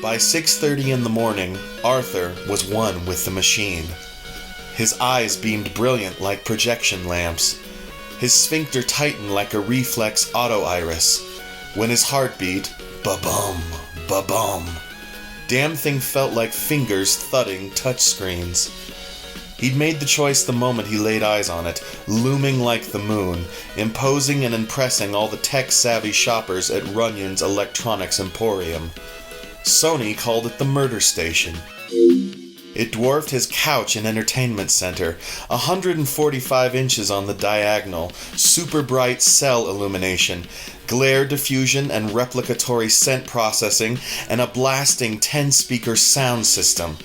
By 6:30 in the morning, Arthur was one with the machine. His eyes beamed brilliant like projection lamps. His sphincter tightened like a reflex auto-iris. When his heart beat, ba-bum, ba-bum. Damn thing felt like fingers thudding touchscreens. He'd made the choice the moment he laid eyes on it, looming like the moon, imposing and impressing all the tech-savvy shoppers at Runyon's Electronics Emporium. Sony called it the murder station. It dwarfed his couch and entertainment center, 145 inches on the diagonal, super bright cell illumination, glare diffusion and replicatory scent processing, and a blasting 10-speaker sound system.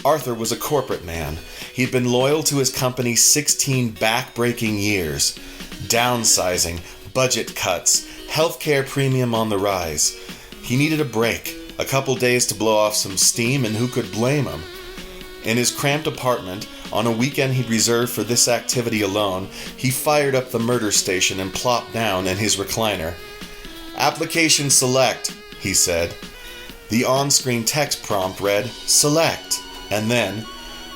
Arthur was a corporate man. He'd been loyal to his company's 16 back-breaking years. Downsizing, budget cuts, healthcare premium on the rise. He needed a break, a couple days to blow off some steam, and who could blame him? In his cramped apartment, on a weekend he'd reserved for this activity alone, he fired up the murder station and plopped down in his recliner. "Application select," he said. The on-screen text prompt read, "Select," and then,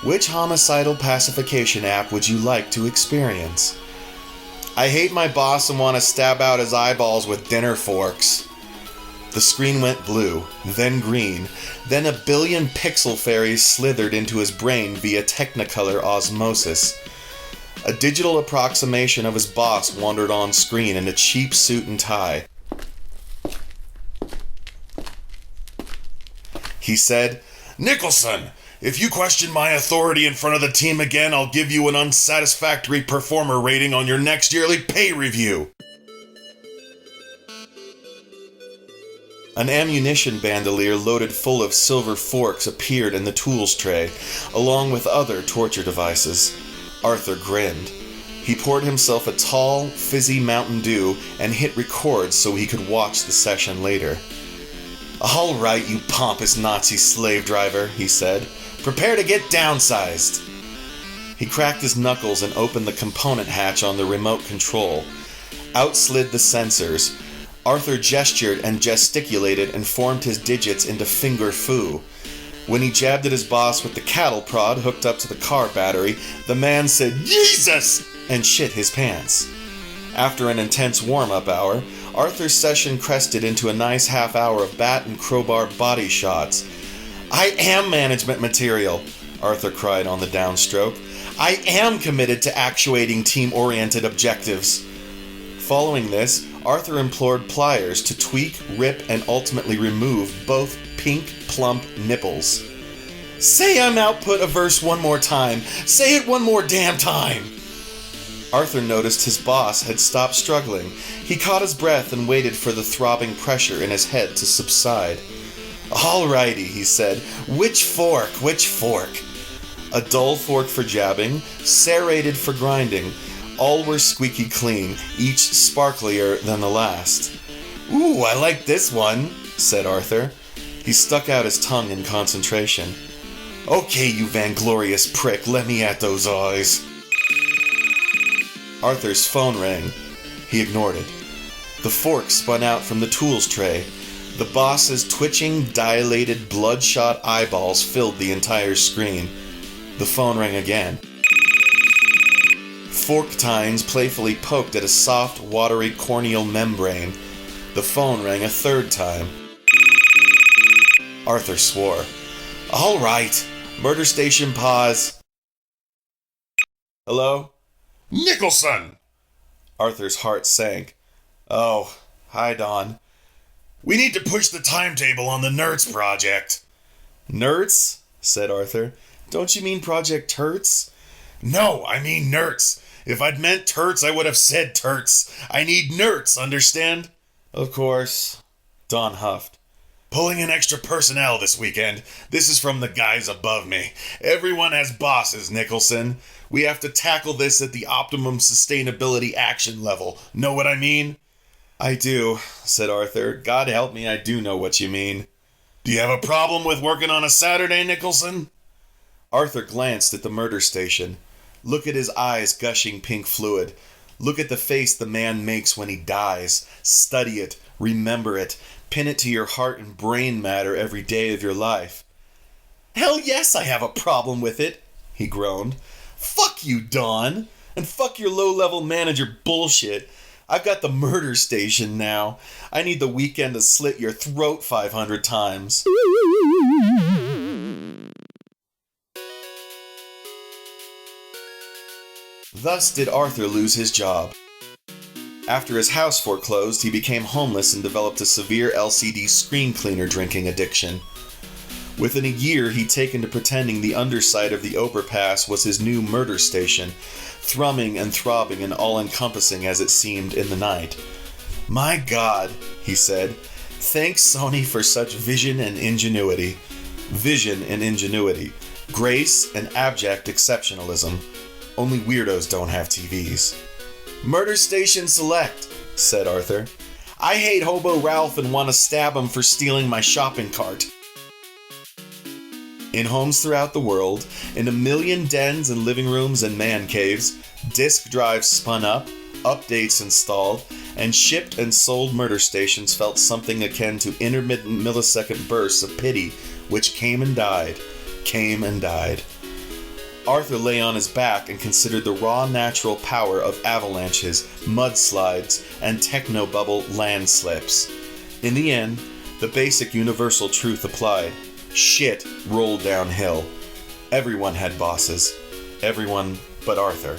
"Which homicidal pacification app would you like to experience?" "I hate my boss and want to stab out his eyeballs with dinner forks." The screen went blue, then green, then a billion pixel fairies slithered into his brain via Technicolor osmosis. A digital approximation of his boss wandered on screen in a cheap suit and tie. He said, "Nicholson, if you question my authority in front of the team again, I'll give you an unsatisfactory performer rating on your next yearly pay review." An ammunition bandolier loaded full of silver forks appeared in the tools tray, along with other torture devices. Arthur grinned. He poured himself a tall, fizzy Mountain Dew and hit record so he could watch the session later. "All right, you pompous Nazi slave driver," he said. "Prepare to get downsized." He cracked his knuckles and opened the component hatch on the remote control. Out slid the sensors. Arthur gestured and gesticulated and formed his digits into finger foo. When he jabbed at his boss with the cattle prod hooked up to the car battery, the man said, "Jesus!" and shit his pants. After an intense warm-up hour, Arthur's session crested into a nice half hour of bat and crowbar body shots. "I am management material," Arthur cried on the downstroke. "I am committed to actuating team-oriented objectives." Following this, Arthur implored pliers to tweak, rip, and ultimately remove both pink, plump nipples. "Say I'm output averse one more time. Say it one more damn time." Arthur noticed his boss had stopped struggling. He caught his breath and waited for the throbbing pressure in his head to subside. "All righty," he said. Which fork? Which fork?" A dull fork for jabbing, serrated for grinding. All were squeaky clean, each sparklier than the last. "Ooh, I like this one," said Arthur. He stuck out his tongue in concentration. "Okay, you vainglorious prick, let me at those eyes." Arthur's phone rang. He ignored it. The fork spun out from the tools tray. The boss's twitching, dilated, bloodshot eyeballs filled the entire screen. The phone rang again. Fork tines playfully poked at a soft, watery corneal membrane. The phone rang a third time. Arthur swore. "All right. Murder station pause." "Hello?" "Nicholson!" Arthur's heart sank. "Oh, hi, Don." "We need to push the timetable on the NERTS project." "NERTS?" said Arthur. "Don't you mean Project Turts?" "No, I mean NERTS. If I'd meant turts, I would have said turts. I need NERTS, understand?" "Of course." Don huffed. "Pulling in extra personnel this weekend. This is from the guys above me. Everyone has bosses, Nicholson. We have to tackle this at the optimum sustainability action level. Know what I mean?" "I do," said Arthur. "God help me, I do know what you mean." "Do you have a problem with working on a Saturday, Nicholson?" Arthur glanced at the murder station. Look at his eyes gushing pink fluid. Look at the face the man makes when he dies. Study it. Remember it. Pin it to your heart and brain matter every day of your life. Hell yes, I have a problem with it, he groaned. Fuck you, Dawn. And fuck your low-level manager bullshit. I've got the murder station now. I need the weekend to slit your throat 500 times. Thus did Arthur lose his job. After his house foreclosed, he became homeless and developed a severe LCD screen cleaner drinking addiction. Within a year, he'd taken to pretending the underside of the overpass was his new murder station, thrumming and throbbing and all-encompassing as it seemed in the night. My God, he said, thanks Sony for such vision and ingenuity. Vision and ingenuity. Grace and abject exceptionalism. Only weirdos don't have TVs. Murder Station Select, said Arthur. I hate Hobo Ralph and want to stab him for stealing my shopping cart. In homes throughout the world, in a million dens and living rooms and man caves, disk drives spun up, updates installed, and shipped and sold murder stations felt something akin to intermittent millisecond bursts of pity which came and died. Arthur lay on his back and considered the raw natural power of avalanches, mudslides, and technobubble landslips. In the end, the basic universal truth applied. Shit rolled downhill. Everyone had bosses. Everyone but Arthur.